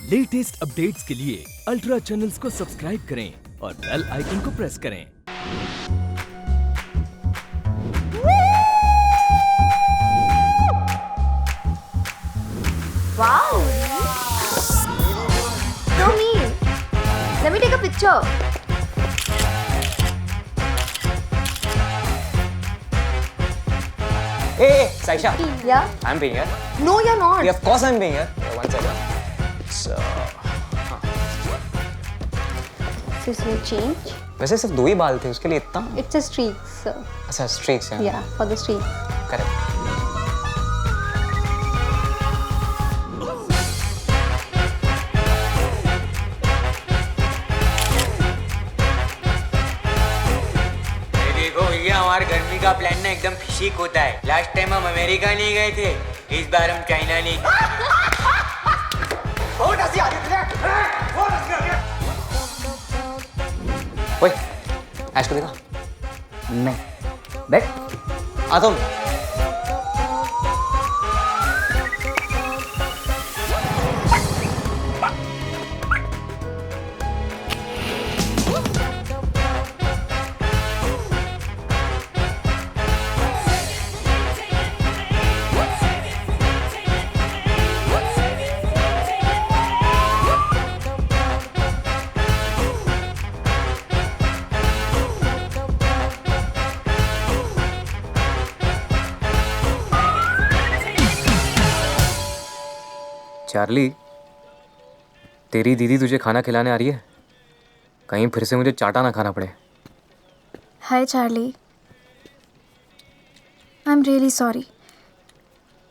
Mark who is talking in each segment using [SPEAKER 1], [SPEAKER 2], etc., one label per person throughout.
[SPEAKER 1] Latest updates के लिए ultra channels को सब्सक्राइब करें और बेल आइकन को प्रेस करें।
[SPEAKER 2] Wow! So neat. Let me take a picture.
[SPEAKER 3] Hey, Saisha.
[SPEAKER 2] Yeah?
[SPEAKER 3] I'm paying it.
[SPEAKER 2] No, you're not.
[SPEAKER 3] Yeah, of course I'm paying it. One second. So,
[SPEAKER 2] This is your change.
[SPEAKER 3] वैसे सिर्फ 2 ही बाल थे उसके लिए इतना?
[SPEAKER 2] It's a streak, sir.
[SPEAKER 3] अच्छा, streaks हैं.
[SPEAKER 2] Yeah, for the streak.
[SPEAKER 3] Correct.
[SPEAKER 4] देखो भैया, हमारे गर्मी का प्लान ना एकदम फिशिक होता है। लास्ट टाइम हम अमेरिका नहीं गए थे, इस बार हम चाइना नहीं गए।
[SPEAKER 3] बहुत हंसी आ रही है तुझे? बहुत हंसी आ रही है। ओए, ऐश को देखा?
[SPEAKER 5] नहीं, बैठ।
[SPEAKER 3] आता हूँ।
[SPEAKER 6] चार्ली, तेरी दीदी तुझे खाना खिलाने आ रही है। कहीं फिर से मुझे चाटा ना खाना पड़े।
[SPEAKER 7] Hi Charlie, I am really sorry.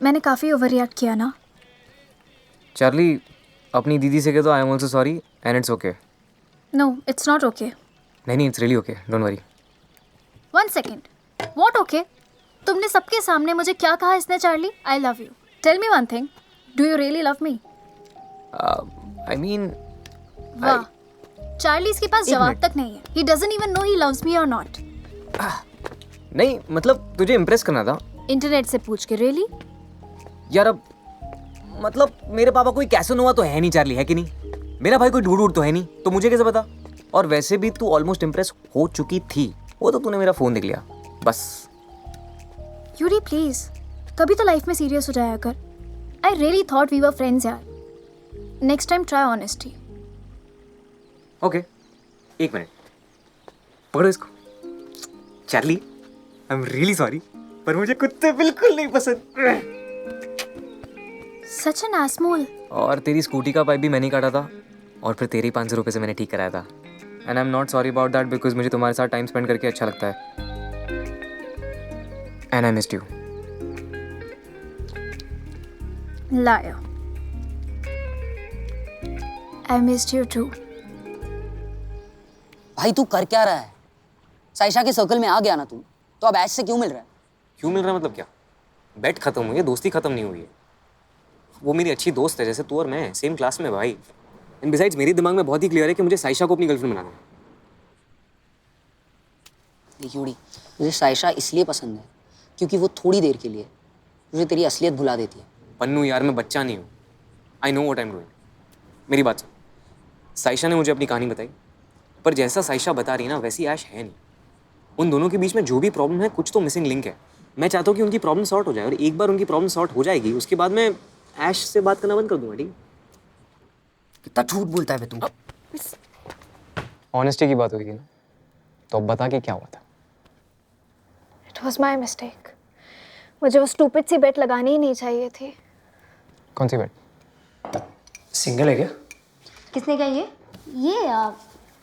[SPEAKER 7] मैंने काफ़ी ओवर रिएक्ट किया ना।
[SPEAKER 6] चार्ली, अपनी दीदी से कह दो I am also sorry and it's okay.
[SPEAKER 7] No, it's not okay.
[SPEAKER 6] नहीं, it's really okay, don't worry.
[SPEAKER 7] 1 second, what okay? तुमने सबके सामने मुझे क्या कहा इसने Charlie? I love you. Tell me one thing, do you really love me?
[SPEAKER 6] I mean,
[SPEAKER 7] वाह, Charlie इसके पास जवाब तक नहीं है। He doesn't even know he loves me or not.
[SPEAKER 6] नहीं मतलब तुझे इम्प्रेस करना था।
[SPEAKER 7] इंटरनेट से पूछ के। रियली?
[SPEAKER 6] यार अब मतलब मेरे पापा कोई कैसोनोवा तो है नहीं चार्ली, है कि नहीं? मेरा भाई कोई ढूंढ तो है नहीं, तो मुझे कैसे पता? और वैसे भी तू ऑलमोस्ट इम्प्रेस हो चुकी थी, वो तो तूने मेरा फोन देख लिया बस।
[SPEAKER 7] यूरी प्लीज, कभी तो लाइफ में सीरियस हो जाया कर। I really thought we were friends यार। Next time try honesty.
[SPEAKER 6] Okay, 1 minute, पकड़ो इसको। Charlie, I am really sorry, पर मुझे कुत्ते बिल्कुल नहीं पसंद।
[SPEAKER 7] Such an small.
[SPEAKER 6] और तेरी स्कूटी का पाइप भी मैंने ही काटा था, और फिर तेरे 500 रुपये से मैंने ठीक कराया था। And I am not sorry about that, because मुझे तुम्हारे साथ टाइम स्पेंड करके अच्छा लगता है। And I missed you.
[SPEAKER 7] Liar. I missed you too.
[SPEAKER 5] भाई तू कर क्या रहा है? साइशा के सर्कल में आ गया ना तू, तो अब ऐश से क्यों मिल रहा है?
[SPEAKER 6] क्यों मिल रहा है मतलब क्या? बेट खत्म हुई है, दोस्ती खत्म नहीं हुई है। वो मेरी अच्छी दोस्त है, जैसे तू और मैं सेम क्लास में भाई। एंड बिसाइड्स मेरे दिमाग में बहुत ही क्लियर है कि मुझे साइशा को अपनी गर्लफ्रेंड बनाना है।
[SPEAKER 5] देख यूडी, मुझे साइशा इसलिए पसंद है क्योंकि वो थोड़ी देर के लिए मुझे तेरी असलियत भुला देती है।
[SPEAKER 6] पन्नू यार, मैं बच्चा नहीं हूँ। I know what I am doing. मेरी बात सुन, साइशा ने मुझे अपनी कहानी बताई, पर जैसा साइशा बता रही ना वैसी ऐश है नहीं। उन दोनों के बीच में जो भी प्रॉब्लम है, कुछ तो मिसिंग लिंक है। मैं चाहता हूँ कि उनकी प्रॉब्लम सॉर्ट हो जाए, और एक बार उनकी प्रॉब्लम सॉर्ट हो जाएगी उसके बाद मैं ऐश से बात करना बंद कर दूंगा। ठीक?
[SPEAKER 5] कितना झूठ बोलता है बे तू।
[SPEAKER 6] ऑनेस्टी की बात हुई थी ना, तो अब बता के क्या हुआ था?
[SPEAKER 7] It was my mistake. मुझे वो स्टूपिड सी बेट लगानी ही नहीं चाहिए थी।
[SPEAKER 6] कौन सी बेट?
[SPEAKER 3] सिंगल है क्या?
[SPEAKER 2] किसने कहा ये?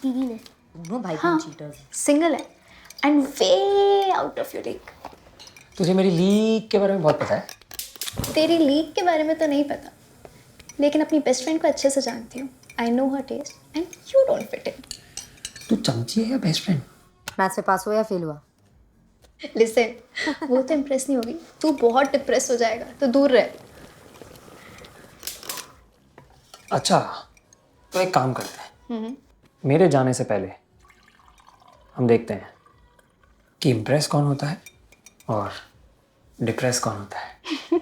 [SPEAKER 2] दीदी ने।
[SPEAKER 5] दोनों भाई
[SPEAKER 7] हाँ, सिंगल है and way out of your league.
[SPEAKER 3] तुझे मेरी लीग के बारे में बहुत पता है।
[SPEAKER 7] तेरी लीग के बारे में तो नहीं पता, लेकिन अपनी बेस्ट फ्रेंड को अच्छे से जानती हूँ। I know her test and you don't fit in.
[SPEAKER 3] तू चमची है या बेस्ट फ्रेंड?
[SPEAKER 2] मैथ्स में पास हुआ या फेल हुआ?
[SPEAKER 7] लिसन, वो तो इम्प्रेस नहीं होगी, तू बहुत डिप्रेस हो जाएगा, तो दूर रह।
[SPEAKER 3] अच्छा, तो एक काम करते हैं। मेरे जाने से पहले हम देखते हैं कि इम्प्रेस कौन होता है और डिप्रेस कौन होता है।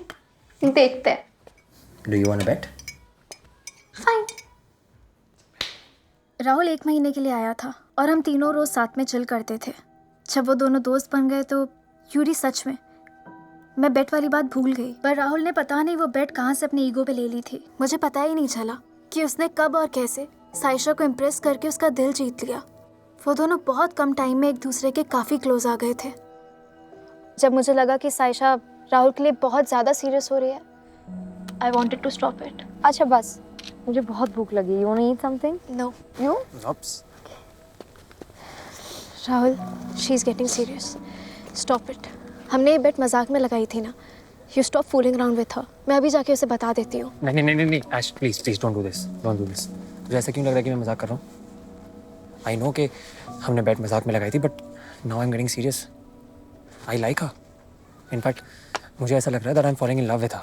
[SPEAKER 7] देखते हैं।
[SPEAKER 3] Do you want to bet?
[SPEAKER 7] Fine. Rahul 1 महीने के लिए आया था और हम तीनों रोज साथ में चिल करते थे। जब वो दोनों दोस्त बन गए तो यूरी सच में मैं बेट वाली बात भूल गई। पर राहुल ने पता नहीं वो बेट कहाँ से अपनी ईगो पे ले ली थी। मुझे पता ही नहीं चला कि उसने कब और कैसे साइशा को इम्प्रेस करके उसका दिल जीत लिया। वो दोनों बहुत कम टाइम में एक दूसरे के काफ़ी क्लोज आ गए थे। जब मुझे लगा कि साइशा राहुल के लिए बहुत ज़्यादा सीरियस हो रही है, I wanted to stop it.
[SPEAKER 2] अच्छा बस, मुझे बहुत भूख लगी। You want eat something?
[SPEAKER 7] No
[SPEAKER 2] you?
[SPEAKER 7] Rahul, she is getting serious. Stop it. हमने ये बेट मजाक में लगाई थी ना। You stop fooling around with her. मैं अभी जाके उसे बता देती हूँ।
[SPEAKER 3] नहीं Aish, please don't do this. तुझे ऐसा क्यों लग रहा है कि मैं मजाक कर रहा हूँ? आई नो कि हमने बेट मजाक में लगाई थी, but now I am getting serious. I like her. In fact मुझे ऐसा लग रहा है that I am following in love with her.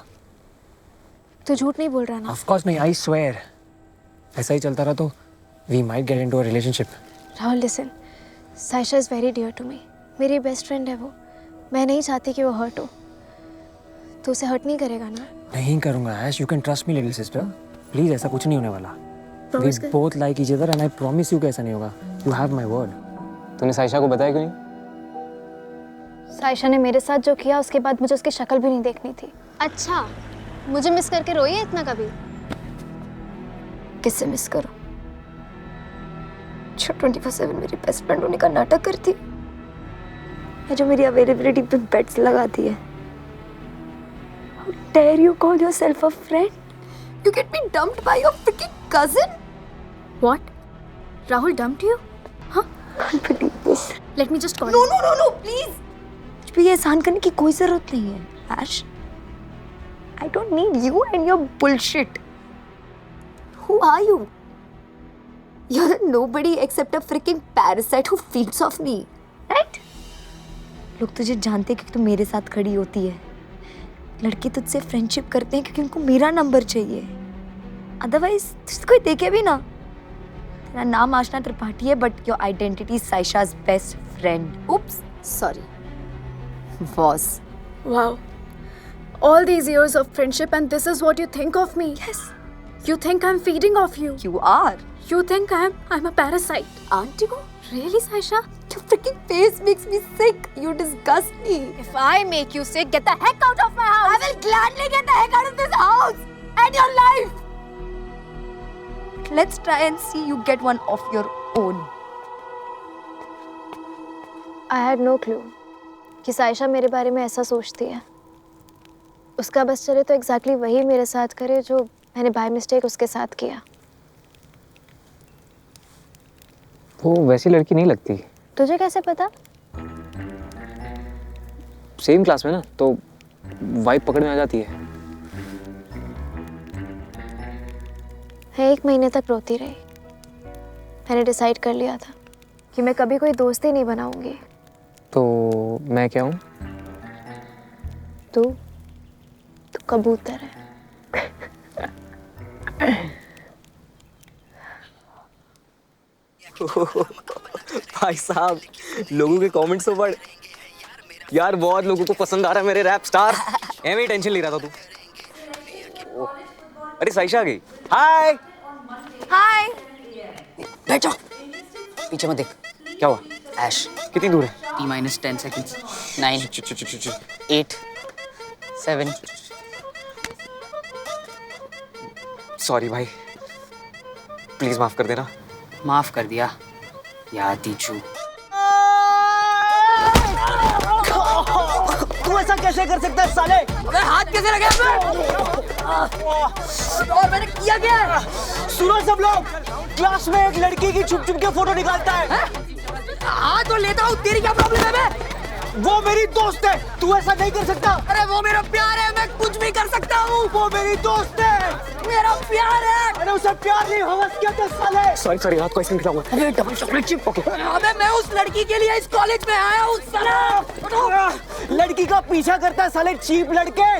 [SPEAKER 7] तू झूठ नहीं बोल रहा ना?
[SPEAKER 3] ऑफ कोर्स नहीं, आई स्वेयर। ऐसा ही चलता रहा तो we might get into a relationship.
[SPEAKER 7] Rahul listen, Saisha is very dear to me. मेरी बेस्ट फ्रेंड है वो। मैं नहीं चाहती कि वो हर्ट हो। तू उसे हर्ट नहीं करेगा ना?
[SPEAKER 3] नहीं करूँगा Ash, you can trust me little sister. Please, ऐसा कुछ नहीं होने वाला। वी
[SPEAKER 7] Promise कर।
[SPEAKER 3] Both like each other and I promise you कि ऐसा नहीं होगा। You have my word.
[SPEAKER 6] तूने साइशा को बताया क्यों नहीं?
[SPEAKER 7] साइशा ने मेरे साथ जो किया उसके बाद मुझे उसकी शक्ल भी नहीं देखनी थी। अच्छा, मुझे मिस करके रोई है इतना कभी? किससे मिस करो? जो 24/7 मेरी बेस्ट फ्रेंड होने का नाटक करती है, या जो मेरी अवेलेबिलिटी पे बेट्स लगाती है। How dare you call yourself a friend? You get me dumped by your freaking cousin? What? Rahul dumped you? Huh? Can't believe this. Let me just call him.
[SPEAKER 2] No, please. कुछ भी एहसान करने की कोई जरूरत नहीं है, Ash. I don't need you and your bullshit. Who are you? You're nobody except a freaking parasite who feeds off me, right? लोग तुझे जानते हैं क्योंकि तू मेरे साथ खड़ी होती है। लड़के तुझसे फ्रेंडशिप करते हैं क्योंकि उनको मेरा नंबर चाहिए। अदरवाइज तुझे कोई देखे भी ना। तेरा नाम आशना त्रिपाठी है, but your identity is Saisha's best friend. Oops, sorry. Was.
[SPEAKER 7] Wow. All these years of friendship and this is what you think of me?
[SPEAKER 2] Yes.
[SPEAKER 7] You think I'm feeding off you?
[SPEAKER 2] You are.
[SPEAKER 7] You think I'm a parasite?
[SPEAKER 2] Aren't you?
[SPEAKER 7] Really, Saisha?
[SPEAKER 2] Your freaking face makes me sick. You disgust me.
[SPEAKER 7] If I make you sick, get the heck out of my house!
[SPEAKER 2] I will gladly get the heck out of this house and your life. Let's try and see you get one of your own.
[SPEAKER 7] I had no clue कि साइशा मेरे बारे में ऐसा सोचती है। उसका बस चले तो एग्जैक्टली वही मेरे साथ करे जो मैंने बाय मिस्टेक उसके साथ किया।
[SPEAKER 6] वो वैसी लड़की नहीं लगती।
[SPEAKER 7] तुझे कैसे पता?
[SPEAKER 6] सेम क्लास में ना, तो वाइब पकड़ में आ जाती है।
[SPEAKER 7] मैं 1 महीने तक रोती रही। मैंने डिसाइड कर लिया था कि मैं कभी कोई दोस्ती नहीं बनाऊंगी।
[SPEAKER 6] तो मैं क्या हूँ?
[SPEAKER 7] तू कबूतर है।
[SPEAKER 6] भाई साहब, लोगों के कमेंट्स तो पढ़ यार। बहुत लोगों को पसंद आ रहा है मेरे रैप स्टार। एम ही टेंशन ले रहा था तू। अरे साइशा आ गई। हाय
[SPEAKER 2] Hi.
[SPEAKER 5] बैठ जाओ, पीछे मत देख।
[SPEAKER 6] क्या हुआ?
[SPEAKER 5] ऐश,
[SPEAKER 6] कितनी दूर है?
[SPEAKER 5] T-10 seconds. 9, 8, 7.
[SPEAKER 6] सॉरी भाई, प्लीज माफ कर देना।
[SPEAKER 5] माफ कर दिया या तीचू।
[SPEAKER 4] तू ऐसा कैसे कर सकता है साले?
[SPEAKER 5] अबे हाथ कैसे लगे
[SPEAKER 4] और मैंने किया क्या? सुनो सब लोग, क्लास में एक लड़की की छुप छुप के फोटो निकालता है।
[SPEAKER 5] हाँ तो लेता हूँ, तेरी क्या प्रॉब्लम है बे?
[SPEAKER 4] वो मेरी दोस्त है, तू ऐसा नहीं कर सकता।
[SPEAKER 5] अरे वो मेरा प्यार है, मैं कुछ भी कर सकता हूँ।
[SPEAKER 4] वो मेरी दोस्त है,
[SPEAKER 5] मेरा प्यार है।
[SPEAKER 4] मैंने उसे प्यार नहीं हवस किया था साले।
[SPEAKER 6] सॉरी, रात को आइसक्रीम खिलाऊंगा।
[SPEAKER 5] अबे डबल चॉकलेट चिप। ओके। अबे मैं उस लड़की के लिए इस कॉलेज में आया हूँ साला।
[SPEAKER 4] लड़की का पीछा करता है साले, चीप लड़के।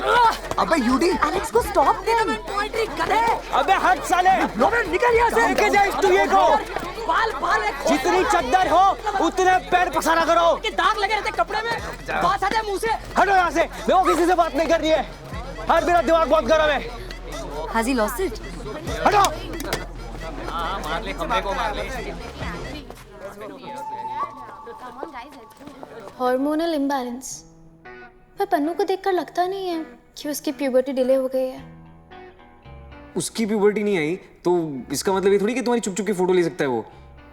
[SPEAKER 5] अबे यूडी,
[SPEAKER 2] Alex को stop them.
[SPEAKER 5] पोएट्री गधे।
[SPEAKER 4] अबे हट साले,
[SPEAKER 5] निकल यहाँ से।
[SPEAKER 4] लेके जा इस तुये को।
[SPEAKER 5] बाल
[SPEAKER 4] जितनी चद्दर हो उतने पैर पसारा करो।
[SPEAKER 5] के दाग लगे रहते कपड़े में, बात आ जाए मुंह से।
[SPEAKER 4] हटो यहाँ से, मैं वो किसी से बात नहीं कर रही है। हर मेरा दिमाग बहुत गर्म है।
[SPEAKER 2] Has he lost it?
[SPEAKER 4] हटो।
[SPEAKER 6] मार ले, खंबे को मार ले।
[SPEAKER 7] Hormonal imbalance. पर पन्नू को देखकर लगता नहीं है कि उसकी प्यूबर्टी डिले हो गई है।
[SPEAKER 6] उसकी प्यूबर्टी नहीं आई तो इसका मतलब ये थोड़ी कि तुम्हारी चुप चुप की फोटो ले सकता है वो।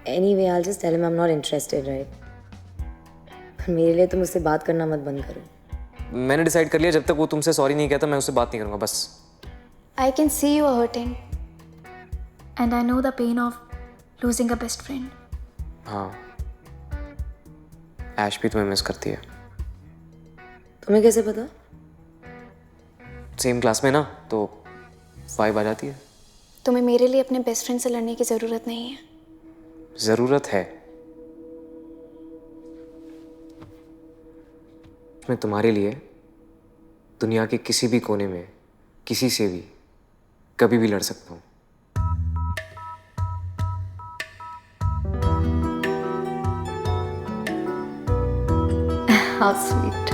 [SPEAKER 2] Anyway, I'll just tell him I'm not interested, right? पर मेरे लिए तुम उससे बात करना मत बंद करो।
[SPEAKER 6] मैंने डिसाइड कर लिया, जब तक वो तुमसे सॉरी नहीं कहता मैं उससे बात नहीं करूंगा, बस।
[SPEAKER 7] I can see you are hurting. And I know the pain of losing a best friend.
[SPEAKER 6] हाँ, ऐश भी तुम्हें मिस करती है।
[SPEAKER 2] तुम्हें कैसे पता?
[SPEAKER 6] सेम क्लास में ना, तो वाइब आ जाती है।
[SPEAKER 7] तुम्हें मेरे लिए अपने बेस्ट फ्रेंड से लड़ने की ज़रूरत नहीं है।
[SPEAKER 6] जरूरत है। मैं तुम्हारे लिए दुनिया के किसी भी कोने में किसी से भी कभी भी लड़ सकता हूँ।
[SPEAKER 2] How sweet.